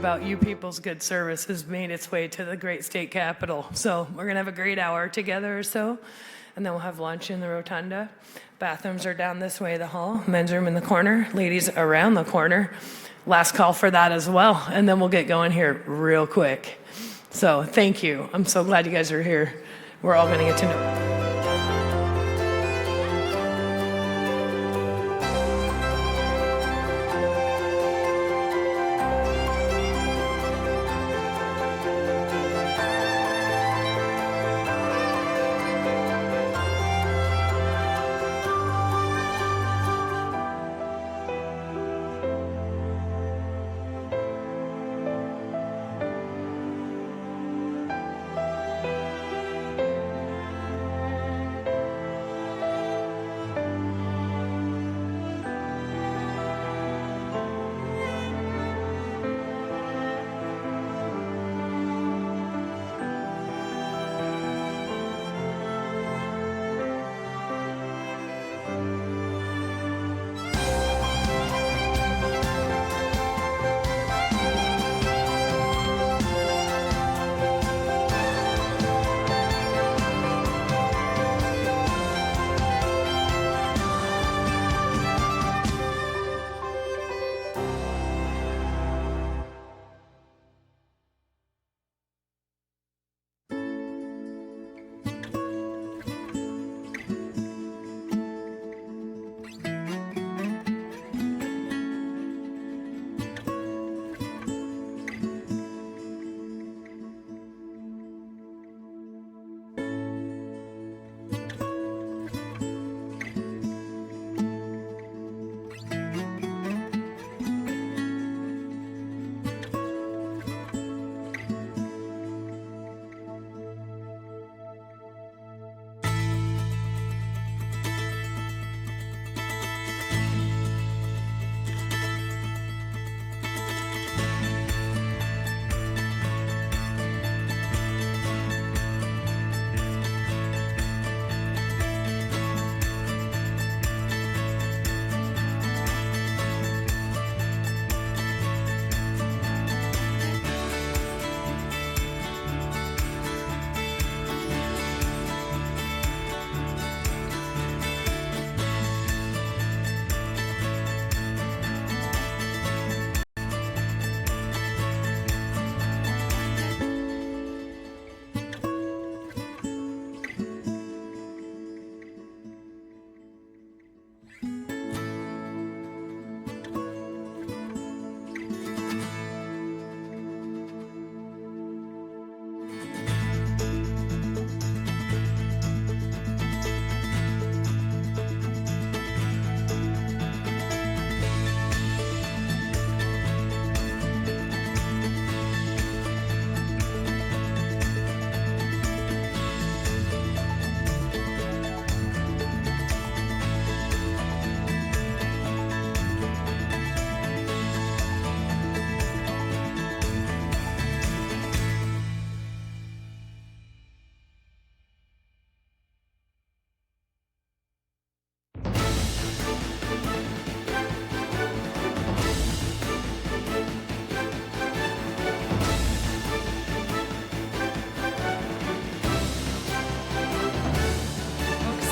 about you people's good service has made its way to the great state capitol. So we're going to have a great hour together or so, and then we'll have lunch in the rotunda. Bathrooms are down this way, the hall. Men's room in the corner. Ladies around the corner. Last call for that as well, and then we'll get going here real quick. So thank you. I'm so glad you guys are here. We're all going to get to know.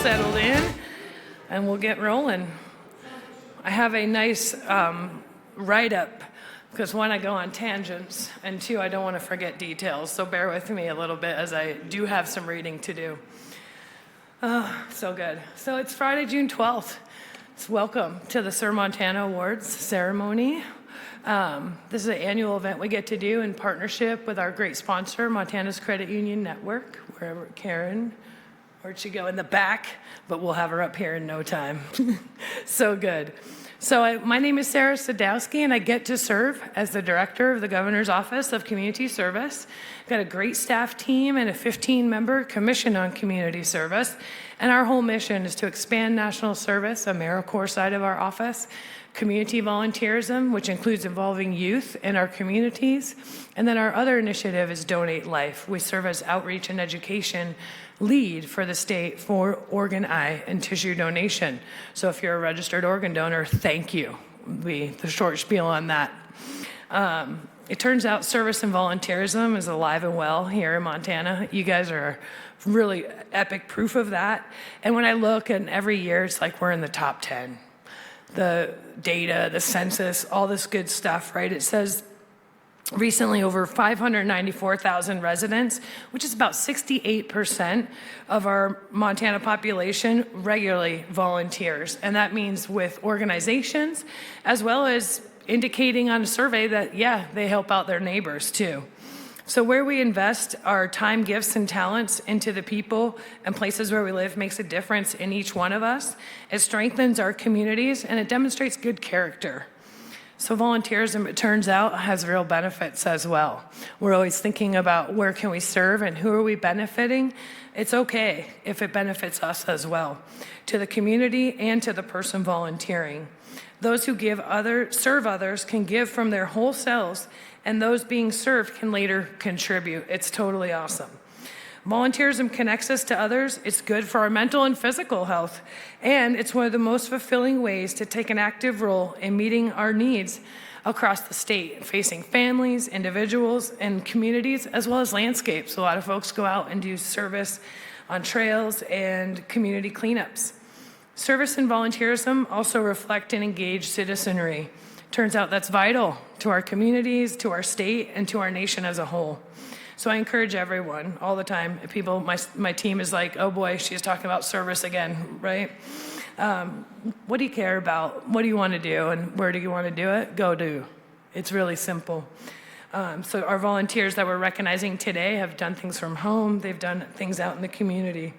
Settled in, and we'll get rolling. I have a nice write-up, because one, I go on tangents, and two, I don't want to forget details, so bear with me a little bit as I do have some reading to do. So good. So it's Friday, June 12th. So welcome to the ServeMontana Awards ceremony. This is an annual event we get to do in partnership with our great sponsor, Montana's Credit Union Network, wherever Karen, where'd she go? In the back, but we'll have her up here in no time. So good. So my name is Sarah Sadowski, and I get to serve as the director of the Governor's Office of Community Service. I've got a great staff team and a 15-member commission on community service. And our whole mission is to expand national service, AmeriCorps side of our office, community volunteerism, which includes involving youth in our communities. And then our other initiative is Donate Life. We serve as outreach and education lead for the state for organ, eye, and tissue donation. So if you're a registered organ donor, thank you. The short spiel on that. It turns out service and volunteerism is alive and well here in Montana. You guys are really epic proof of that. And when I look, and every year it's like we're in the top 10. The data, the census, all this good stuff, right? It says recently over 594,000 residents, which is about 68% of our Montana population, regularly volunteers. And that means with organizations, as well as indicating on a survey that, yeah, they help out their neighbors too. So where we invest our time, gifts, and talents into the people and places where we live makes a difference in each one of us. It strengthens our communities, and it demonstrates good character. So volunteerism, it turns out, has real benefits as well. We're always thinking about where can we serve and who are we benefiting. It's okay if it benefits us as well, to the community and to the person volunteering. Those who serve others can give from their whole selves, and those being served can later contribute. It's totally awesome. Volunteerism connects us to others. It's good for our mental and physical health, and it's one of the most fulfilling ways to take an active role in meeting our needs across the state, facing families, individuals, and communities, as well as landscapes. A lot of folks go out and do service on trails and community cleanups. Service and volunteerism also reflect an engaged citizenry. Turns out that's vital to our communities, to our state, and to our nation as a whole. So I encourage everyone all the time. People, my team is like, oh boy, she's talking about service again, right? What do you care about? What do you want to do? And where do you want to do it? Go do. It's really simple. So our volunteers that we're recognizing today have done things from home. They've done things out in the community.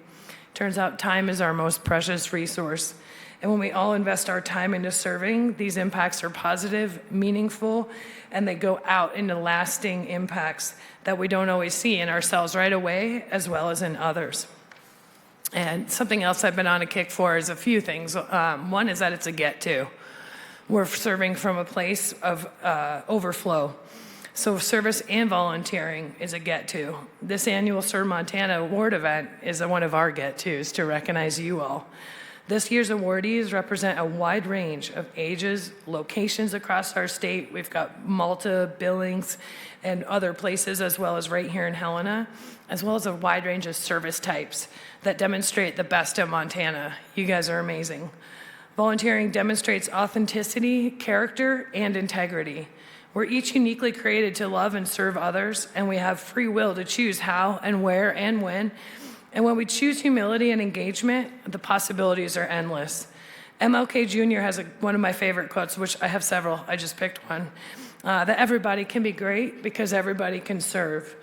Turns out time is our most precious resource. And when we all invest our time into serving, these impacts are positive, meaningful, and they go out into lasting impacts that we don't always see in ourselves right away, as well as in others. And something else I've been on a kick for is a few things. One is that it's a get-to. We're serving from a place of overflow. So service and volunteering is a get-to. This annual ServeMontana Award event is one of our get-tos to recognize you all. This year's awardees represent a wide range of ages, locations across our state. We've got Malta, Billings, and other places, as well as right here in Helena, as well as a wide range of service types that demonstrate the best of Montana. You guys are amazing. Volunteering demonstrates authenticity, character, and integrity. We're each uniquely created to love and serve others, and we have free will to choose how and where and when. And when we choose humility and engagement, the possibilities are endless. MLK Jr. has one of my favorite quotes, which I have several, I just picked one, that everybody can be great because everybody can serve.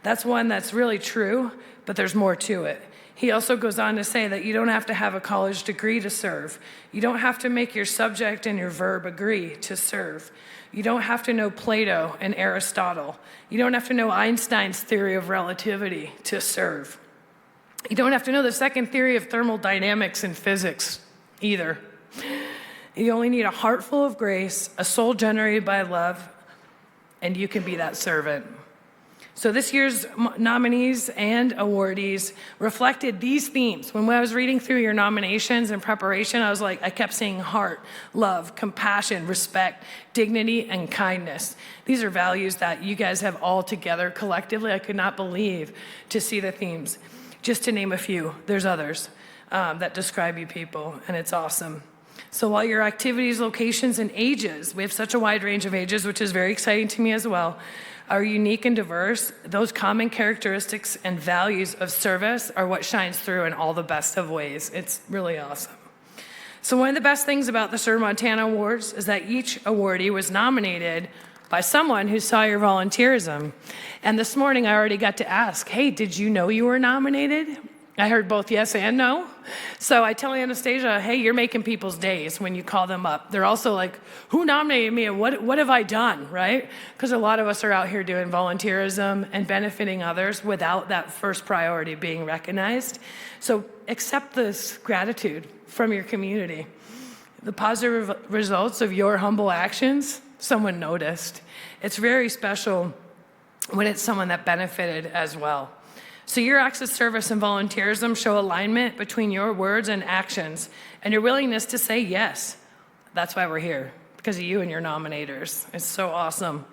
That's one that's really true, but there's more to it. He also goes on to say that you don't have to have a college degree to serve. You don't have to make your subject and your verb agree to serve. You don't have to know Plato and Aristotle. You don't have to know Einstein's theory of relativity to serve. You don't have to know the second theory of thermodynamics and physics either. You only need a heart full of grace, a soul generated by love, and you can be that servant. So this year's nominees and awardees reflected these themes. When I was reading through your nominations in preparation, I kept seeing heart, love, compassion, respect, dignity, and kindness. These are values that you guys have all together collectively. I could not believe to see the themes. Just to name a few, there's others that describe you people, and it's awesome. So while your activities, locations, and ages, we have such a wide range of ages, which is very exciting to me as well, are unique and diverse, those common characteristics and values of service are what shines through in all the best of ways. It's really awesome. So one of the best things about the ServeMontana Awards is that each awardee was nominated by someone who saw your volunteerism. And this morning I already got to ask, hey, did you know you were nominated? I heard both yes and no. So I tell Anastasia, hey, you're making people's days when you call them up. They're also like, who nominated me and what have I done, right? Because a lot of us are out here doing volunteerism and benefiting others without that first priority being recognized. So accept this gratitude from your community. The positive results of your humble actions, someone noticed. It's very special when it's someone that benefited as well. So your acts of service and volunteerism show alignment between your words and actions and your willingness to say yes. That's why we're here, because of you and your nominators. It's so awesome.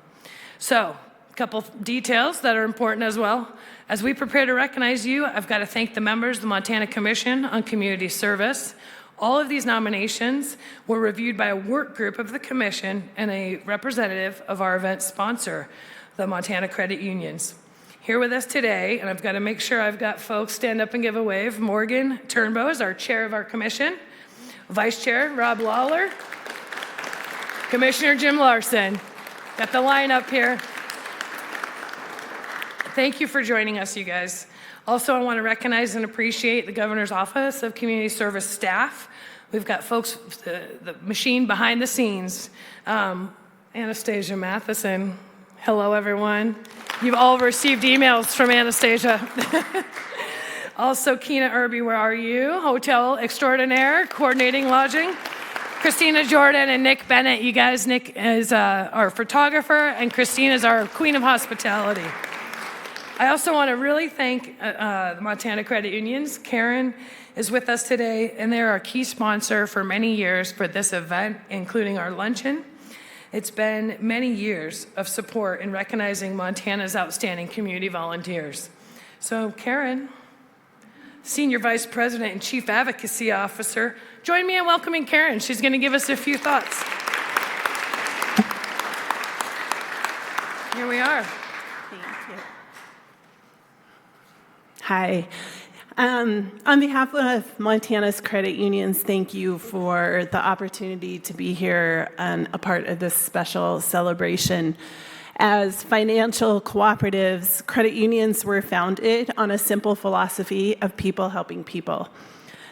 So, a couple details that are important as well. As we prepare to recognize you, I've got to thank the members of the Montana Commission on Community Service. All of these nominations were reviewed by a work group of the Commission and a representative of our event sponsor, the Montana Credit Unions. Here with us today, and I've got to make sure I've got folks stand up and give a wave. Morgan Turnbow is our chair of our commission. Vice Chair Rob Lawler. Commissioner Jim Larson. Got the line up here. Thank you for joining us, you guys. Also, I want to recognize and appreciate the Governor's Office of Community Service staff. We've got folks, the machine behind the scenes. Anastasia Matheson. Hello, everyone. You've all received emails from Anastasia. Also, Keena Irby, where are you? Hotel extraordinaire, coordinating lodging. Christina Jordan and Nick Bennett. You guys, Nick is our photographer, and Christine is our queen of hospitality. I also want to really thank the Montana Credit Unions. Karen is with us today, and they're our key sponsor for many years for this event, including our luncheon. It's been many years of support in recognizing Montana's outstanding community volunteers. So Karen, Senior Vice President and Chief Advocacy Officer, join me in welcoming Karen. She's going to give us a few thoughts. Here we are. Thank you. Hi. On behalf of Montana's credit unions, thank you for the opportunity to be here and a part of this special celebration. As financial cooperatives, credit unions were founded on a simple philosophy of people helping people.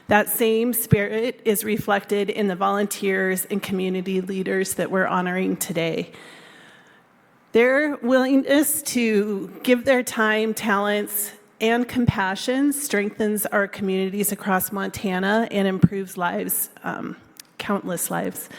That same spirit is reflected in the volunteers and community leaders that we're honoring today. Their willingness to give their time, talents, and compassion strengthens our communities across Montana and improves lives, countless lives.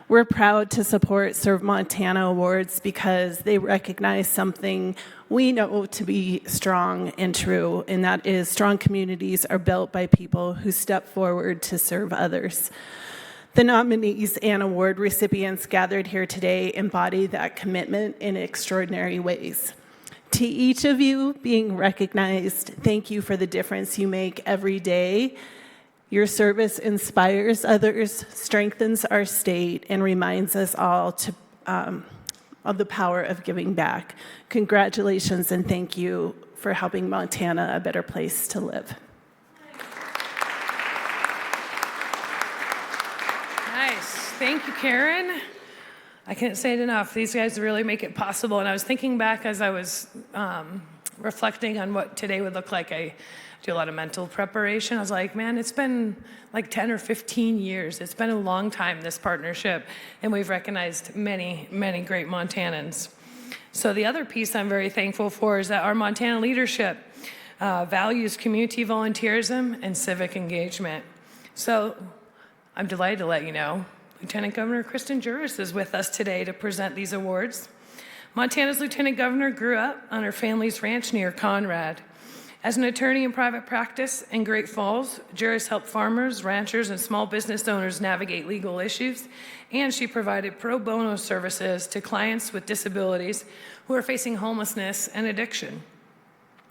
We're proud to support ServeMontana Awards because they recognize something we know to be strong and true, and that is strong communities are built by people who step forward to serve others. The nominees and award recipients gathered here today embody that commitment in extraordinary ways. To each of you being recognized, thank you for the difference you make every day. Your service inspires others, strengthens our state, and reminds us all of the power of giving back. Congratulations and thank you for helping Montana a better place to live. Nice. Thank you, Karen. I can't say it enough. These guys really make it possible. And I was thinking back as I was reflecting on what today would look like. I do a lot of mental preparation. I was like, man, it's been like 10 or 15 years. It's been a long time, this partnership. And we've recognized many, many great Montanans. So the other piece I'm very thankful for is that our Montana leadership values community volunteerism and civic engagement. So I'm delighted to let you know Lieutenant Governor Kristen Juras is with us today to present these awards. Montana's Lieutenant Governor grew up on her family's ranch near Conrad. As an attorney in private practice in Great Falls, Juras helped farmers, ranchers, and small business owners navigate legal issues, and she provided pro bono services to clients with disabilities who are facing homelessness and addiction.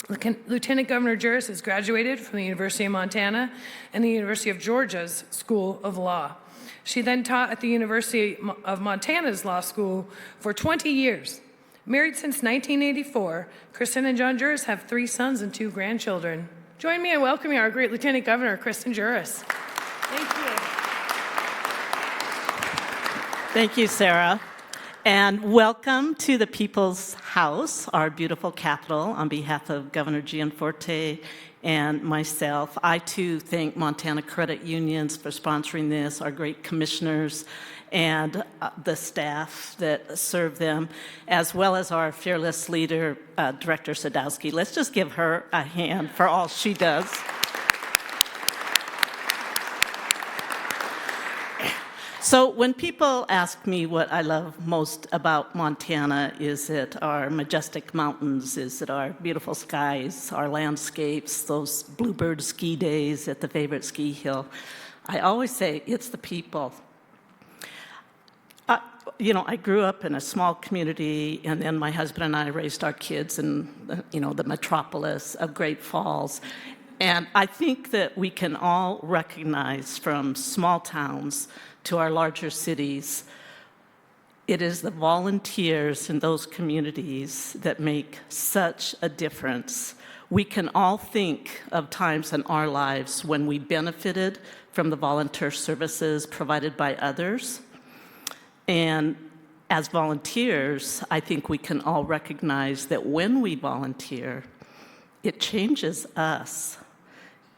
Lieutenant Governor Juras has graduated from the University of Montana and the University of Georgia's School of Law. She then taught at the University of Montana's Law School for 20 years. Married since 1984, Kristen and John Juras have 3 sons and 2 grandchildren. Join me in welcoming our great Lieutenant Governor, Kristen Juras. Thank you. Thank you, Sarah. And welcome to the People's House, our beautiful capital, on behalf of Governor Gianforte and myself. I, too, thank Montana Credit Unions for sponsoring this, our great commissioners, and the staff that serve them, as well as our fearless leader, Director Sadowski. Let's just give her a hand for all she does. So when people ask me what I love most about Montana, is it our majestic mountains, is it our beautiful skies, our landscapes, those bluebird ski days at the favorite ski hill, I always say it's the people. I grew up in a small community, and then my husband and I raised our kids in, the metropolis of Great Falls. And I think that we can all recognize from small towns to our larger cities, it is the volunteers in those communities that make such a difference. We can all think of times in our lives when we benefited from the volunteer services provided by others. And as volunteers, I think we can all recognize that when we volunteer, it changes us.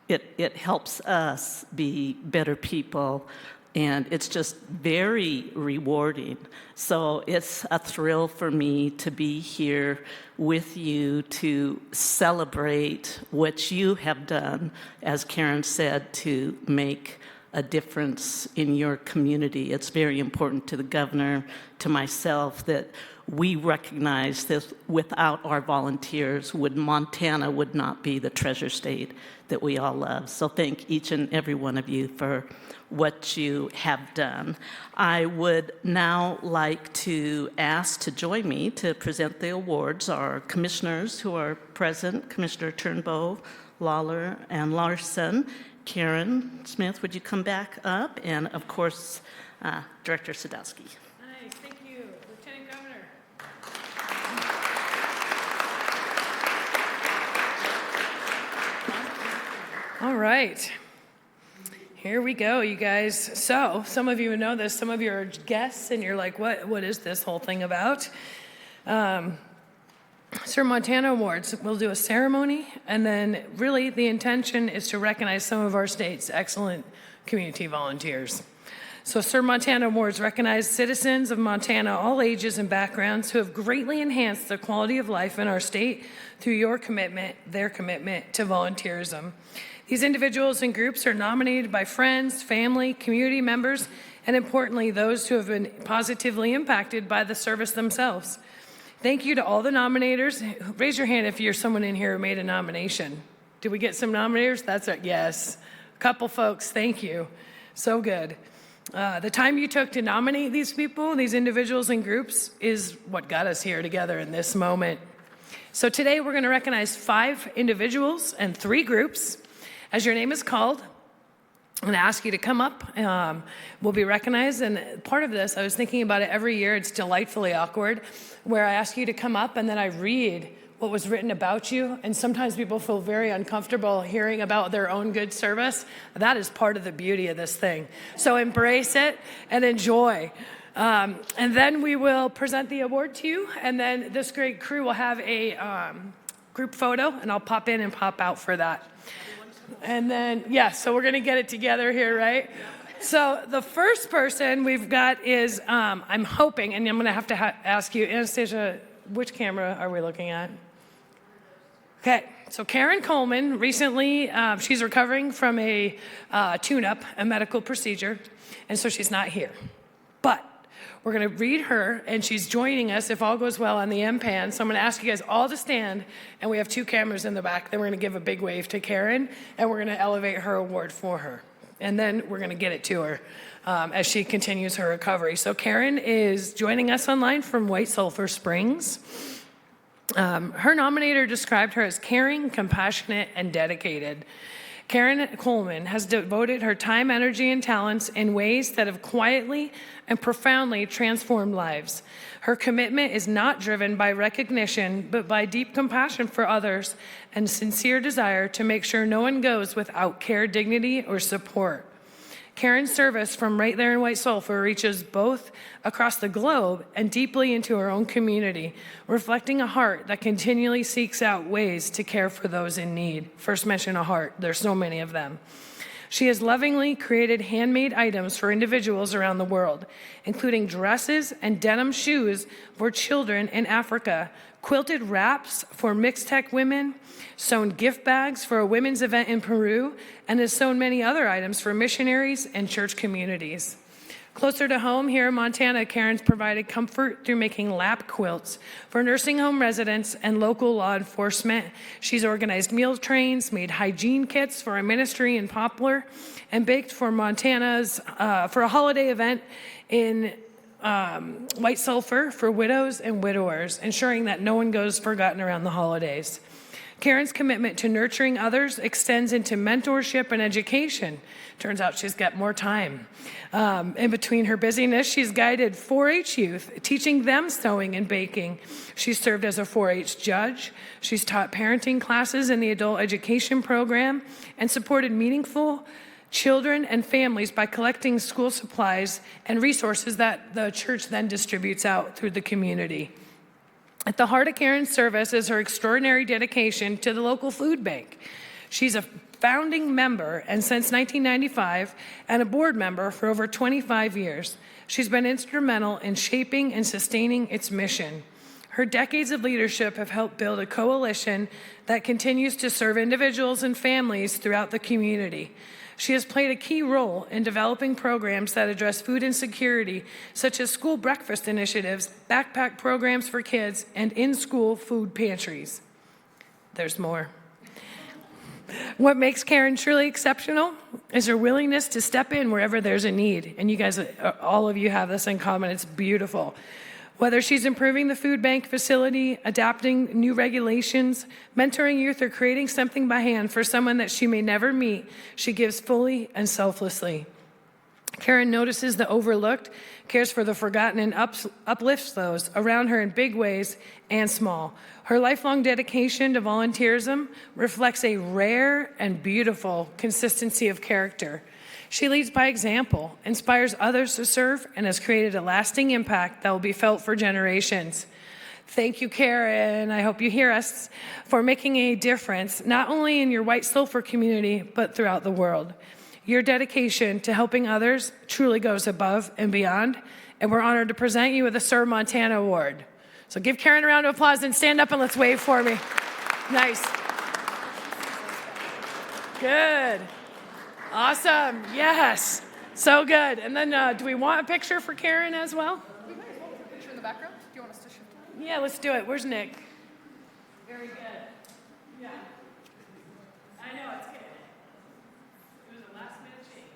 It helps us be better people, and it's just very rewarding. So it's a thrill for me to be here with you to celebrate what you have done, as Karen said, to make a difference in your community. It's very important to the governor, to myself, that we recognize that without our volunteers, Montana would not be the treasure state that we all love. So thank each and every one of you for what you have done. I would now like to ask to join me to present the awards our commissioners who are present, Commissioner Turnbow, Lawler, and Larson. Karen Smith, would you come back up? And of course, Director Sadowski. Nice, thank you. Lieutenant Governor. All right. Here we go, you guys. So, some of you know this, some of you are guests, and you're like, what is this whole thing about? ServeMontana Awards, we'll do a ceremony, and then really the intention is to recognize some of our state's excellent community volunteers. So ServeMontana Awards recognize citizens of Montana, all ages and backgrounds, who have greatly enhanced the quality of life in our state through your commitment, their commitment to volunteerism. These individuals and groups are nominated by friends, family, community members, and importantly, those who have been positively impacted by the service themselves. Thank you to all the nominators. Raise your hand if you're someone in here who made a nomination. Did we get some nominators? That's it, yes. A couple folks, thank you. So good. The time you took to nominate these people, these individuals and groups, is what got us here together in this moment. So today we're going to recognize 5 individuals and 3 groups. As your name is called, I'm going to ask you to come up. We'll be recognized. And part of this, I was thinking about it every year. It's delightfully awkward, where I ask you to come up and then I read what was written about you. And sometimes people feel very uncomfortable hearing about their own good service. That is part of the beauty of this thing. So embrace it and enjoy. And then we will present the award to you. And then this great crew will have a group photo, and I'll pop in and pop out for that. And then, so we're going to get it together here, right? So the first person we've got is, I'm hoping, and I'm going to have to ask you, Anastasia, which camera are we looking at? Okay, so Karen Coleman, recently, she's recovering from a tune-up, a medical procedure, and so she's not here. But we're going to read her, and she's joining us, if all goes well, on the M-Pan. So I'm going to ask you guys all to stand, and we have 2 cameras in the back. Then we're going to give a big wave to Karen, and we're going to elevate her award for her. And then we're going to get it to her as she continues her recovery. So Karen is joining us online from White Sulphur Springs. Her nominator described her as caring, compassionate, and dedicated. Karen Coleman has devoted her time, energy, and talents in ways that have quietly and profoundly transformed lives. Her commitment is not driven by recognition, but by deep compassion for others and sincere desire to make sure no one goes without care, dignity, or support. Karen's service from right there in White Sulphur reaches both across the globe and deeply into her own community, reflecting a heart that continually seeks out ways to care for those in need. First mention a heart. There's so many of them. She has lovingly created handmade items for individuals around the world, including dresses and denim shoes for children in Africa, quilted wraps for mixed-tech women, sewn gift bags for a women's event in Peru, and has sewn many other items for missionaries and church communities. Closer to home here in Montana, Karen's provided comfort through making lap quilts for nursing home residents and local law enforcement. She's organized meal trains, made hygiene kits for a ministry in Poplar, and baked for Montana's, for a holiday event in white sulfur for widows and widowers, ensuring that no one goes forgotten around the holidays. Karen's commitment to nurturing others extends into mentorship and education. Turns out she's got more time. In between her busyness, she's guided 4-H youth, teaching them sewing and baking. She's served as a 4-H judge. She's taught parenting classes in the adult education program and supported meaningful children and families by collecting school supplies and resources that the church then distributes out through the community. At the heart of Karen's service is her extraordinary dedication to the local food bank. She's a founding member, and since 1995, and a board member for over 25 years. She's been instrumental in shaping and sustaining its mission. Her decades of leadership have helped build a coalition that continues to serve individuals and families throughout the community. She has played a key role in developing programs that address food insecurity, such as school breakfast initiatives, backpack programs for kids, and in-school food pantries. There's more. What makes Karen truly exceptional is her willingness to step in wherever there's a need. And you guys, all of you have this in common. It's beautiful. Whether she's improving the food bank facility, adapting new regulations, mentoring youth, or creating something by hand for someone that she may never meet, she gives fully and selflessly. Karen notices the overlooked, cares for the forgotten, and uplifts those around her in big ways and small. Her lifelong dedication to volunteerism reflects a rare and beautiful consistency of character. She leads by example, inspires others to serve, and has created a lasting impact that will be felt for generations. Thank you, Karen. I hope you hear us for making a difference, not only in your White Sulphur community, but throughout the world. Your dedication to helping others truly goes above and beyond, and we're honored to present you with the ServeMontana Award. So give Karen a round of applause and stand up and let's wave for me. Nice. Good. Awesome. Yes. So good. And then do we want a picture for Karen as well? We might as well put a picture in the background. Do you want us to shift? Yeah, let's do it. Where's Nick? Very good. Yeah. I know, it's good. It was a last minute change.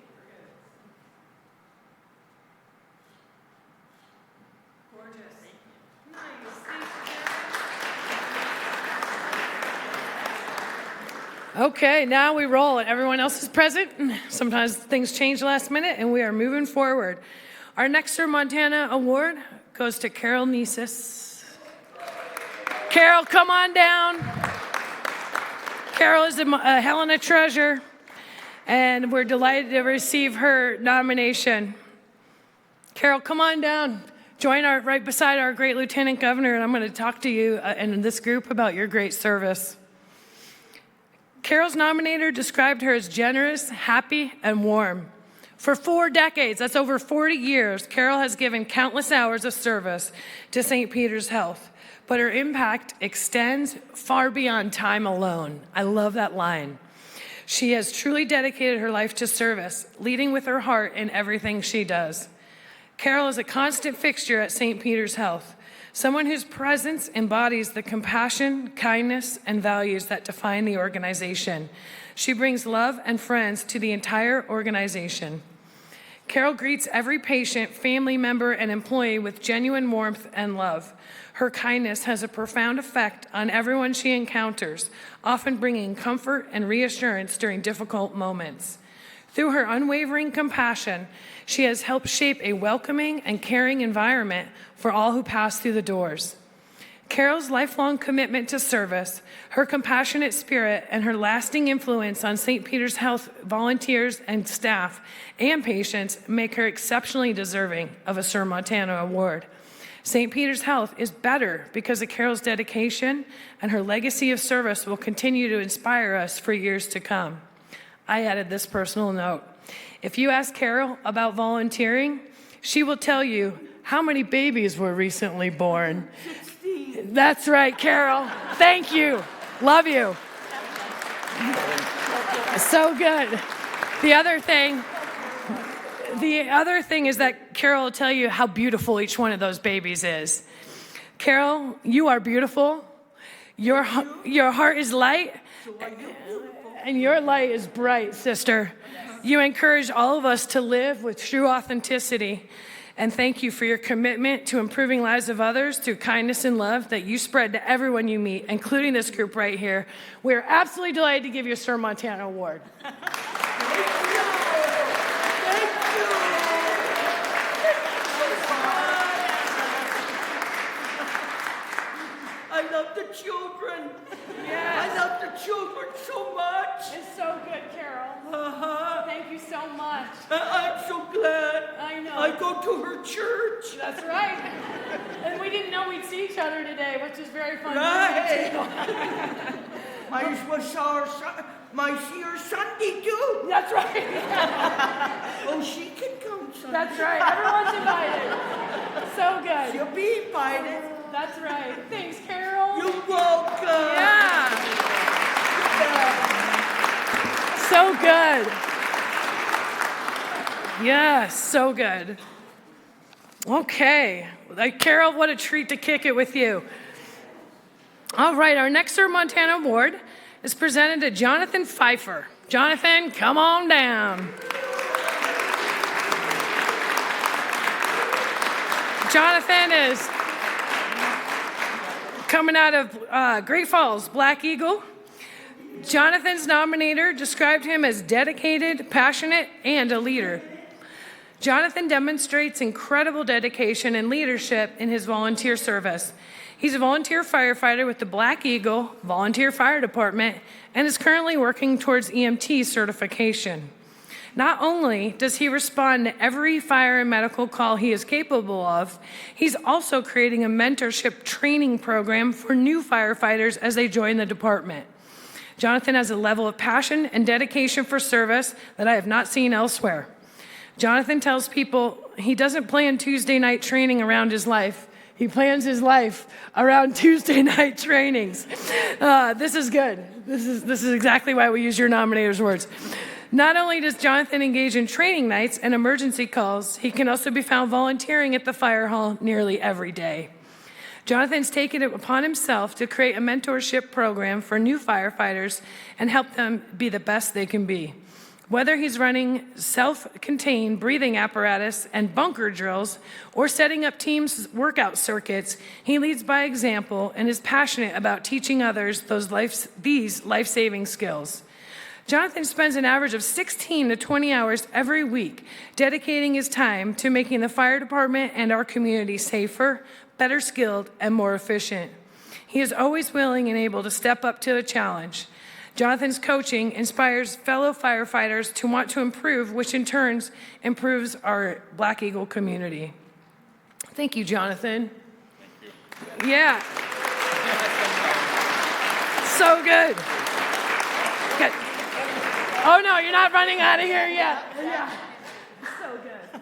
We're good. Gorgeous. Nice. Thank you. Okay, now we roll it. Everyone else is present. Sometimes things change last minute, and we are moving forward. Our next ServeMontana Award goes to Carol Niesis. Carol, come on down. Carol is a Helena treasure, and we're delighted to receive her nomination. Carol, come on down. Join right beside our great Lieutenant Governor, and I'm going to talk to you and this group about your great service. Carol's nominator described her as generous, happy, and warm. For 4 decades, that's over 40 years, Carol has given countless hours of service to St. Peter's Health, but her impact extends far beyond time alone. I love that line. She has truly dedicated her life to service, leading with her heart in everything she does. Carol is a constant fixture at St. Peter's Health, someone whose presence embodies the compassion, kindness, and values that define the organization. She brings love and friends to the entire organization. Carol greets every patient, family member, and employee with genuine warmth and love. Her kindness has a profound effect on everyone she encounters, often bringing comfort and reassurance during difficult moments. Through her unwavering compassion, she has helped shape a welcoming and caring environment for all who pass through the doors. Carol's lifelong commitment to service, her compassionate spirit, and her lasting influence on St. Peter's Health volunteers and staff and patients make her exceptionally deserving of a ServeMontana Award. St. Peter's Health is better because of Carol's dedication, and her legacy of service will continue to inspire us for years to come. I added this personal note. If you ask Carol about volunteering, she will tell you how many babies were recently born. That's right, Carol. Thank you. Love you. So good. The other thing is that Carol will tell you how beautiful each one of those babies is. Carol, you are beautiful. Your heart is light. And your light is bright, sister. You encourage all of us to live with true authenticity. And thank you for your commitment to improving lives of others through kindness and love that you spread to everyone you meet, including this group right here. We're absolutely delighted to give you a ServeMontana Award. I love the children. Yes. I love the children so much. It's so good, Carol. Thank you so much. I'm so glad. I know. I go to her church. That's right. And we didn't know we'd see each other today, which is very fun. Right. Might as well see her Sunday too. That's right. Oh, she can come Sunday. That's right. Everyone's invited. So good. She'll be invited. That's right. Thanks, Carol. You're welcome. Yeah. So good. Yes, so good. Okay. Carol, what a treat to kick it with you. All right, our next ServeMontana Award is presented to Jonathan Pfeiffer. Jonathan, come on down. Jonathan is coming out of Great Falls, Black Eagle. Jonathan's nominator described him as dedicated, passionate, and a leader. Jonathan demonstrates incredible dedication and leadership in his volunteer service. He's a volunteer firefighter with the Black Eagle Volunteer Fire Department and is currently working towards EMT certification. Not only does he respond to every fire and medical call he is capable of, he's also creating a mentorship training program for new firefighters as they join the department. Jonathan has a level of passion and dedication for service that I have not seen elsewhere. Jonathan tells people he doesn't plan Tuesday night training around his life. He plans his life around Tuesday night trainings. This is good. This is exactly why we use your nominator's words. Not only does Jonathan engage in training nights and emergency calls, he can also be found volunteering at the fire hall nearly every day. Jonathan's taken it upon himself to create a mentorship program for new firefighters and help them be the best they can be. Whether he's running self-contained breathing apparatus and bunker drills or setting up teams' workout circuits, he leads by example and is passionate about teaching others these life-saving skills. Jonathan spends an average of 16 to 20 hours every week dedicating his time to making the fire department and our community safer, better skilled, and more efficient. He is always willing and able to step up to a challenge. Jonathan's coaching inspires fellow firefighters to want to improve, which in turn improves our Black Eagle community. Thank you, Jonathan. Yeah. So good. Good. Oh no, you're not running out of here yet. Yeah. So good.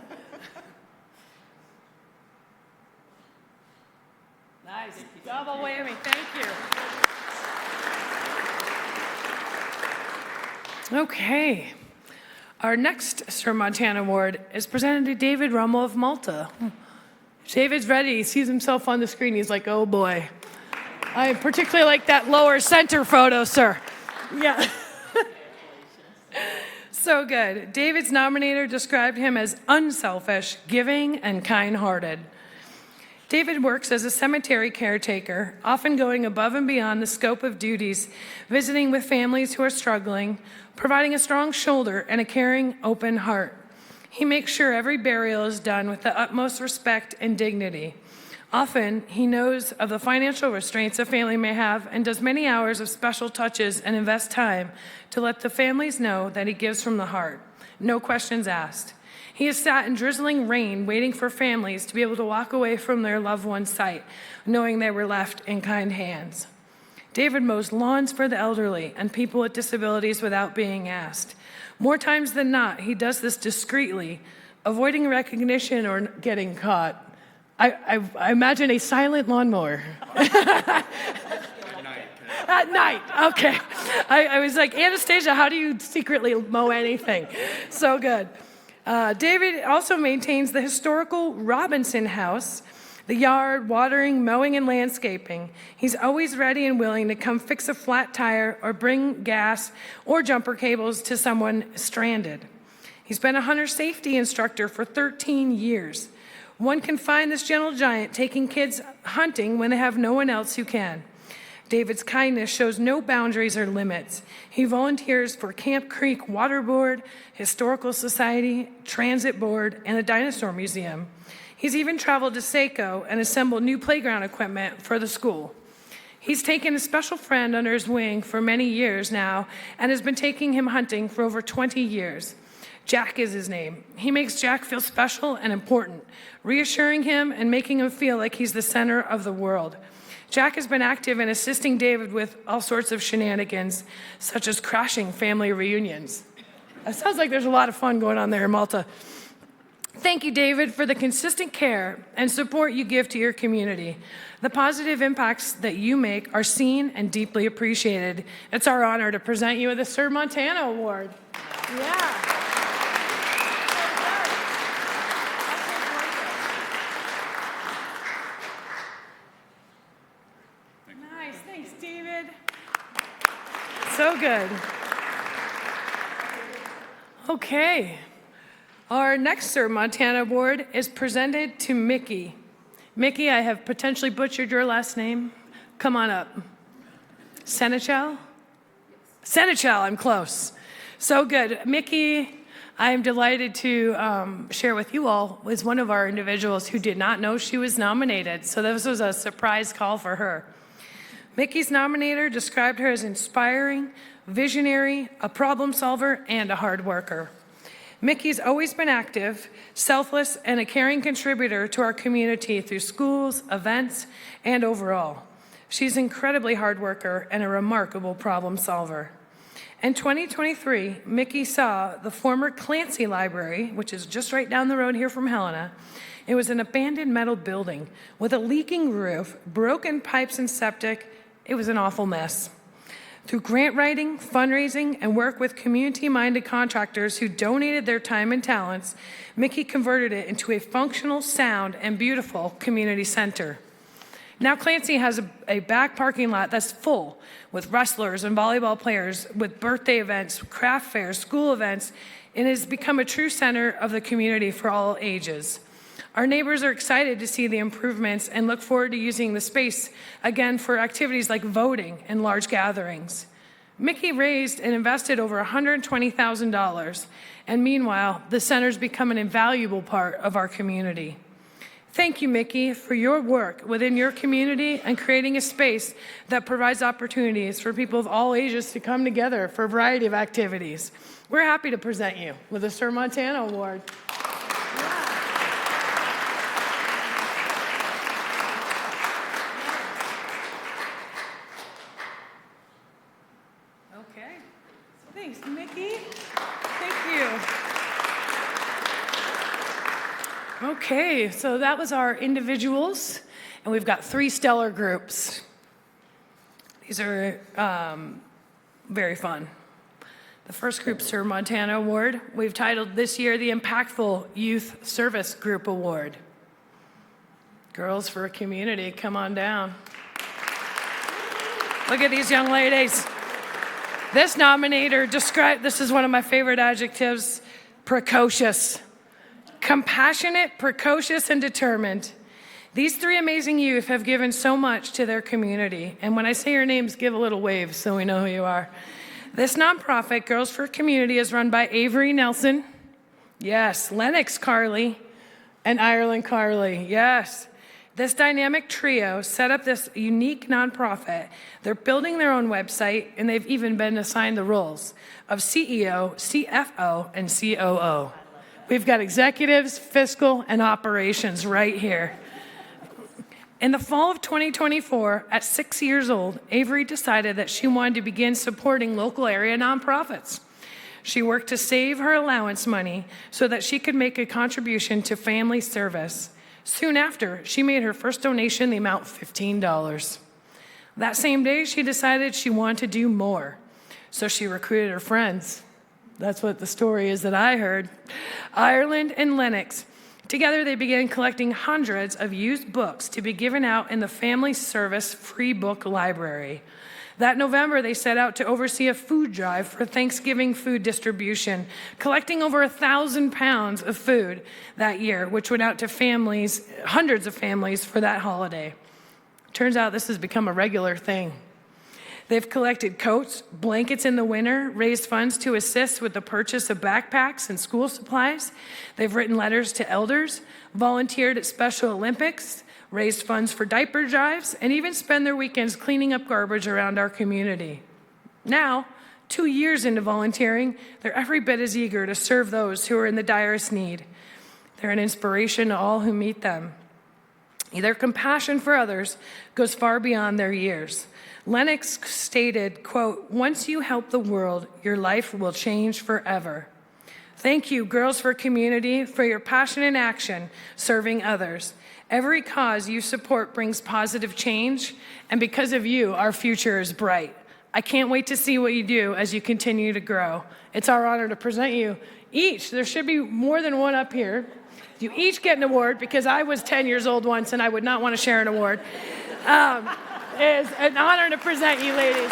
Nice. Double whammy. Thank you. Okay. Our next ServeMontana Award is presented to David Rummel of Malta. David's ready. He sees himself on the screen. He's like, oh boy. I particularly like that lower center photo, sir. Yeah. So good. David's nominator described him as unselfish, giving, and kind-hearted. David works as a cemetery caretaker, often going above and beyond the scope of duties, visiting with families who are struggling, providing a strong shoulder and a caring, open heart. He makes sure every burial is done with the utmost respect and dignity. Often, he knows of the financial restraints a family may have and does many hours of special touches and invests time to let the families know that he gives from the heart. No questions asked. He has sat in drizzling rain waiting for families to be able to walk away from their loved one's sight, knowing they were left in kind hands. David mows lawns for the elderly and people with disabilities without being asked. More times than not, he does this discreetly, avoiding recognition or getting caught. I imagine a silent lawnmower. At night, okay. I was like, Anastasia, how do you secretly mow anything? So good. David also maintains the historical Robinson House, the yard, watering, mowing, and landscaping. He's always ready and willing to come fix a flat tire or bring gas or jumper cables to someone stranded. He's been a hunter safety instructor for 13 years. One can find this gentle giant taking kids hunting when they have no one else who can. David's kindness shows no boundaries or limits. He volunteers for Camp Creek Water Board, Historical Society, Transit Board, and the Dinosaur Museum. He's even traveled to Seiko and assembled new playground equipment for the school. He's taken a special friend under his wing for many years now and has been taking him hunting for over 20 years. Jack is his name. He makes Jack feel special and important, reassuring him and making him feel like he's the center of the world. Jack has been active in assisting David with all sorts of shenanigans, such as crashing family reunions. It sounds like there's a lot of fun going on there in Malta. Thank you, David, for the consistent care and support you give to your community. The positive impacts that you make are seen and deeply appreciated. It's our honor to present you with the ServeMontana Award. Yeah. Nice, thanks, David. So good. Okay. Our next ServeMontana Award is presented to Mickey. Mickey, I have potentially butchered your last name. Come on up. Senechal? Senechal, I'm close. So good. Mickey, I am delighted to share with you all, is one of our individuals who did not know she was nominated. So this was a surprise call for her. Mickey's nominator described her as inspiring, visionary, a problem solver, and a hard worker. Mickey's always been active, selfless, and a caring contributor to our community through schools, events, and overall. She's an incredibly hard worker and a remarkable problem solver. In 2023, Mickey saw the former Clancy Library, which is just right down the road here from Helena. It was an abandoned metal building with a leaking roof, broken pipes and septic. It was an awful mess. Through grant writing, fundraising, and work with community-minded contractors who donated their time and talents, Mickey converted it into a functional, sound, and beautiful community center. Now Clancy has a back parking lot that's full with wrestlers and volleyball players, with birthday events, craft fairs, school events, and has become a true center of the community for all ages. Our neighbors are excited to see the improvements and look forward to using the space again for activities like voting and large gatherings. Mickey raised and invested over $120,000, and meanwhile, the center's become an invaluable part of our community. Thank you, Mickey, for your work within your community and creating a space that provides opportunities for people of all ages to come together for a variety of activities. We're happy to present you with the ServeMontana Award. Thanks, Mickey. Thank you. Okay, so that was our individuals, and we've got 3 stellar groups. These are very fun. The first group, ServeMontana Award, we've titled this year the Impactful Youth Service Group Award. Girls for a Community, come on down. Look at these young ladies. This nominator described, this is one of my favorite adjectives, precocious. Compassionate, precocious, and determined. These 3 amazing youth have given so much to their community. And when I say your names, give a little wave so we know who you are. This nonprofit, Girls for a Community, is run by Avery Nelson, yes, Lennox Carley, and Ireland Carley, yes. This dynamic trio set up this unique nonprofit. They're building their own website, and they've even been assigned the roles of CEO, CFO, and COO. We've got executives, fiscal, and operations right here. In the fall of 2024, at 6 years old, Avery decided that she wanted to begin supporting local area nonprofits. She worked to save her allowance money so that she could make a contribution to family service. Soon after, she made her first donation, the amount of $15. That same day, she decided she wanted to do more. So she recruited her friends. That's what the story is that I heard. Ireland and Lennox. Together, they began collecting hundreds of used books to be given out in the Family Service Free Book Library. That November, they set out to oversee a food drive for Thanksgiving food distribution, collecting over 1,000 pounds of food that year, which went out to families, hundreds of families, for that holiday. Turns out this has become a regular thing. They've collected coats, blankets in the winter, raised funds to assist with the purchase of backpacks and school supplies. They've written letters to elders, volunteered at Special Olympics, raised funds for diaper drives, and even spend their weekends cleaning up garbage around our community. Now, 2 years into volunteering, they're every bit as eager to serve those who are in the direst need. They're an inspiration to all who meet them. Their compassion for others goes far beyond their years. Lennox stated, quote, "Once you help the world, your life will change forever." Thank you, Girls for Community, for your passion and action serving others. Every cause you support brings positive change, and because of you, our future is bright. I can't wait to see what you do as you continue to grow. It's our honor to present you each. There should be more than one up here. You each get an award, because I was 10 years old once and I would not want to share an award. It's an honor to present you, ladies.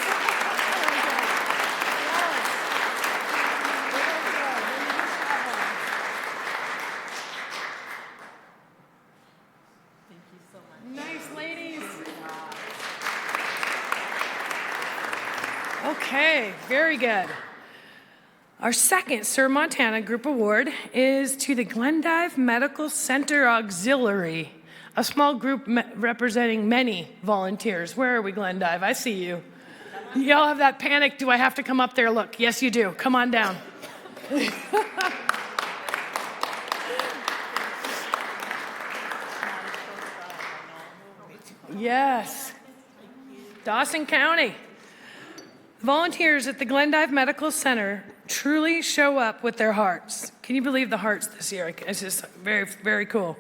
Nice, ladies. Okay, very good. Our second ServeMontana Group Award is to the Glendive Medical Center Auxiliary, a small group representing many volunteers. Where are we, Glendive? I see you. Y'all have that panic, do I have to come up there? Look, yes you do. Come on down. Yes. Dawson County. Volunteers at the Glendive Medical Center truly show up with their hearts. Can you believe the hearts this year? It's just very, very cool.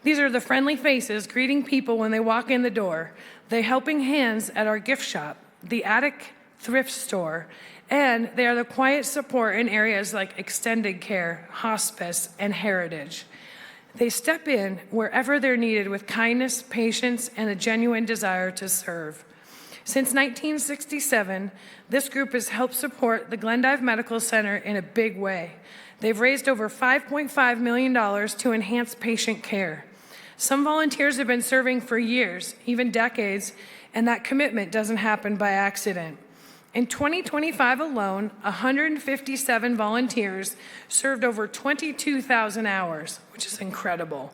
These are the friendly faces greeting people when they walk in the door, the helping hands at our gift shop, the attic thrift store, and they are the quiet support in areas like extended care, hospice, and heritage. They step in wherever they're needed with kindness, patience, and a genuine desire to serve. Since 1967, this group has helped support the Glendive Medical Center in a big way. They've raised over $5.5 million to enhance patient care. Some volunteers have been serving for years, even decades, and that commitment doesn't happen by accident. In 2025 alone, 157 volunteers served over 22,000 hours, which is incredible.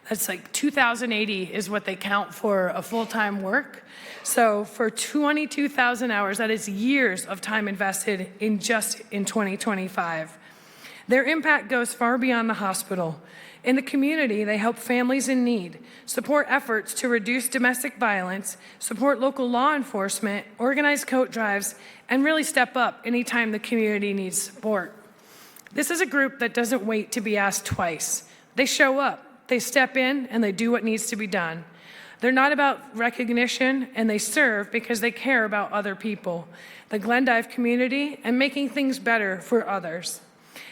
That's like 2,080 is what they count for a full-time work. So for 22,000 hours, that is years of time invested in just in 2025. Their impact goes far beyond the hospital. In the community, they help families in need, support efforts to reduce domestic violence, support local law enforcement, organize coat drives, and really step up anytime the community needs support. This is a group that doesn't wait to be asked twice. They show up. They step in and they do what needs to be done. They're not about recognition, and they serve because they care about other people, the Glendive community, and making things better for others.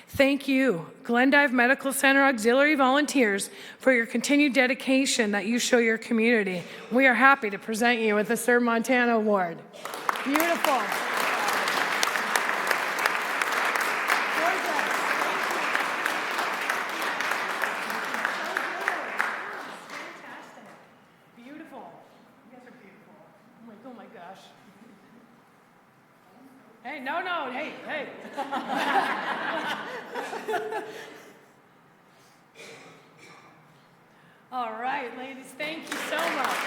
Thank you, Glendive Medical Center Auxiliary volunteers, for your continued dedication that you show your community. We are happy to present you with the ServeMontana Award. Beautiful. Hey, no, hey. All right, ladies, thank you so much.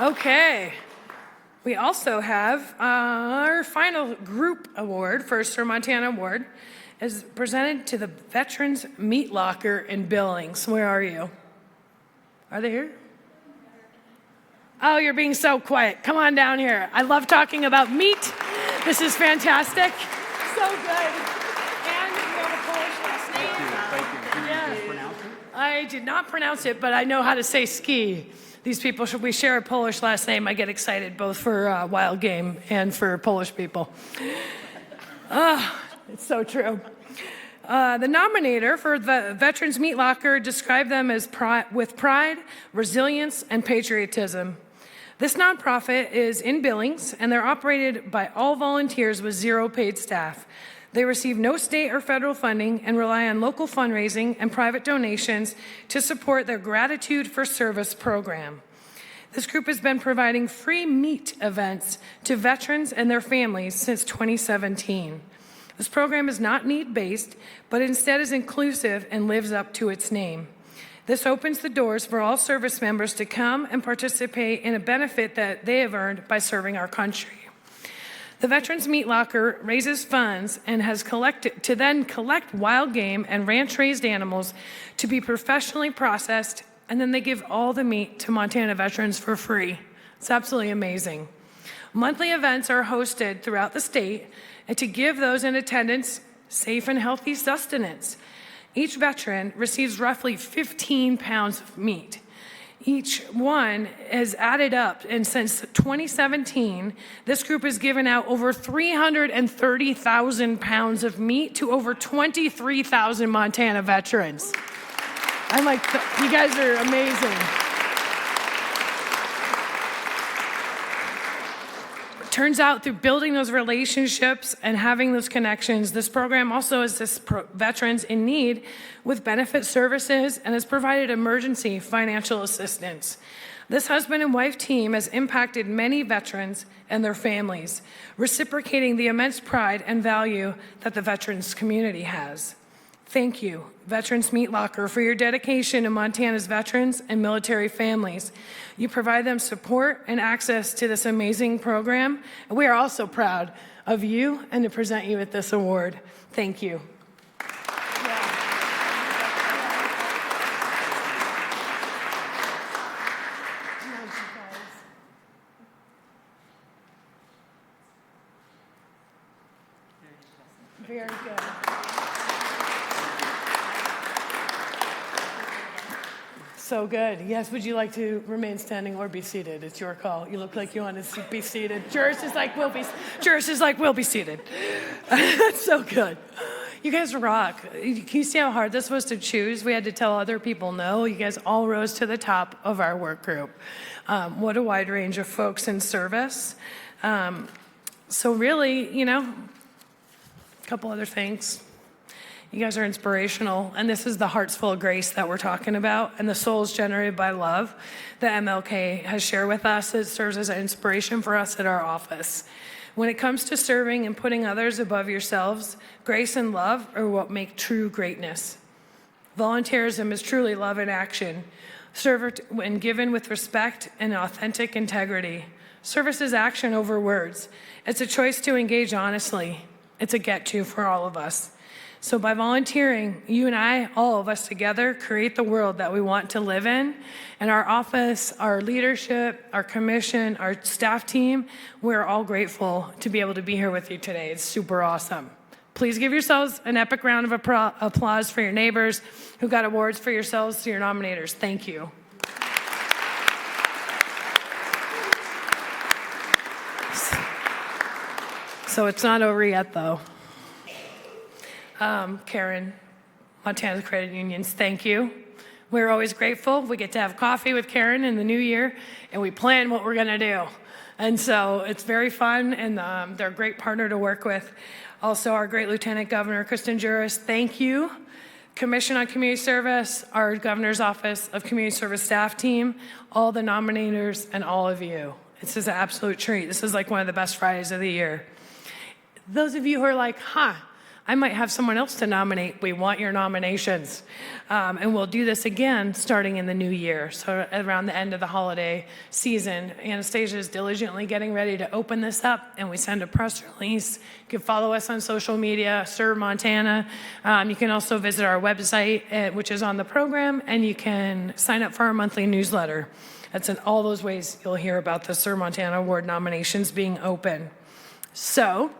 Okay, we also have our final group award for ServeMontana Award is presented to the Veterans Meat Locker in Billings. Where are you? Are they here? Oh, you're being so quiet. Come on down here. I love talking about meat. This is fantastic. So good. And you have a Polish last name. Thank you. Yeah. Did you pronounce it? I did not pronounce it, but I know how to say ski. These people, we share a Polish last name. I get excited both for wild game and for Polish people. It's so true. The nominator for the Veterans Meat Locker described them as with pride, resilience, and patriotism. This nonprofit is in Billings, and they're operated by all volunteers with 0 paid staff. They receive no state or federal funding and rely on local fundraising and private donations to support their Gratitude for Service program. This group has been providing free meat events to veterans and their families since 2017. This program is not need-based, but instead is inclusive and lives up to its name. This opens the doors for all service members to come and participate in a benefit that they have earned by serving our country. The Veterans Meat Locker raises funds and has then collect wild game and ranch-raised animals to be professionally processed, and then they give all the meat to Montana veterans for free. It's absolutely amazing. Monthly events are hosted throughout the state and to give those in attendance safe and healthy sustenance. Each veteran receives roughly 15 pounds of meat. Each one is added up, and since 2017, this group has given out over 330,000 pounds of meat to over 23,000 Montana veterans. I'm like, you guys are amazing. Turns out through building those relationships and having those connections, this program also assists veterans in need with benefit services and has provided emergency financial assistance. This husband and wife team has impacted many veterans and their families, reciprocating the immense pride and value that the veterans community has. Thank you, Veterans Meat Locker, for your dedication to Montana's veterans and military families. You provide them support and access to this amazing program. And we are also proud of you and to present you with this award. Thank you. Very good. So good. Yes, would you like to remain standing or be seated? It's your call. You look like you want to be seated. Juras is like, we'll be seated. That's so good. You guys rock. Can you see how hard this was to choose? We had to tell other people no. You guys all rose to the top of our work group. What a wide range of folks in service. So really, a couple other things. You guys are inspirational, and this is the hearts full of grace that we're talking about, and the souls generated by love that MLK has shared with us. It serves as an inspiration for us at our office. When it comes to serving and putting others above yourselves, grace and love are what make true greatness. Volunteerism is truly love in action. Serve when given with respect and authentic integrity. Service is action over words. It's a choice to engage honestly. It's a get-to for all of us. So by volunteering, you and I, all of us together, create the world that we want to live in. And our office, our leadership, our commission, our staff team, we're all grateful to be able to be here with you today. It's super awesome. Please give yourselves an epic round of applause for your neighbors who got awards for yourselves, to your nominators. Thank you. So it's not over yet, though. Karen, Montana Credit Unions, thank you. We're always grateful. We get to have coffee with Karen in the new year, and we plan what we're going to do. And so it's very fun, and they're a great partner to work with. Also, our great Lieutenant Governor, Kristen Juras, thank you. Commission on Community Service, our Governor's Office of Community Service staff team, all the nominators, and all of you. This is an absolute treat. This is like one of the best Fridays of the year. Those of you who are like, I might have someone else to nominate. We want your nominations. And we'll do this again starting in the new year. So around the end of the holiday season, Anastasia is diligently getting ready to open this up, and we send a press release. You can follow us on social media, ServeMontana. You can also visit our website, which is on the program, and you can sign up for our monthly newsletter. That's in all those ways you'll hear about the ServeMontana Award nominations being open. So,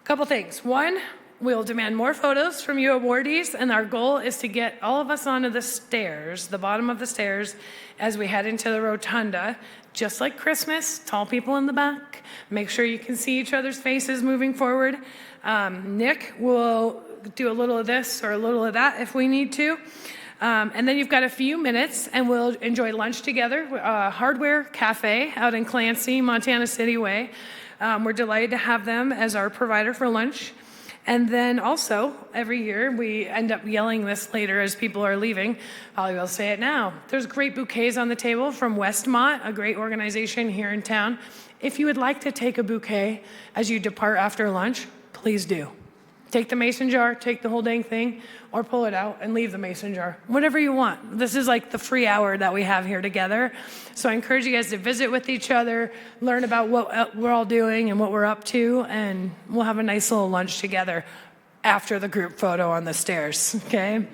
a couple things. One, we'll demand more photos from you awardees, and our goal is to get all of us onto the stairs, the bottom of the stairs, as we head into the rotunda. Just like Christmas, tall people in the back. Make sure you can see each other's faces moving forward. Nick will do a little of this or a little of that if we need to. And then you've got a few minutes, and we'll enjoy lunch together. Hardware Cafe out in Clancy, Montana City Way. We're delighted to have them as our provider for lunch. And then also, every year, we end up yelling this later as people are leaving. I will say it now. There's great bouquets on the table from Westmont, a great organization here in town. If you would like to take a bouquet as you depart after lunch, please do. Take the mason jar, take the whole dang thing, or pull it out and leave the mason jar. Whatever you want. This is like the free hour that we have here together. So I encourage you guys to visit with each other, learn about what we're all doing and what we're up to, and we'll have a nice little lunch together after the group photo on the stairs, okay?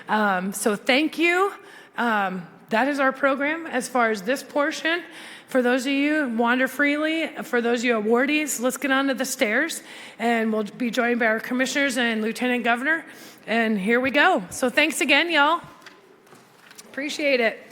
So thank you. That is our program as far as this portion. For those of you, wander freely. For those of you awardees, let's get onto the stairs, and we'll be joined by our commissioners and lieutenant governor. And here we go. So thanks again, y'all. Appreciate it.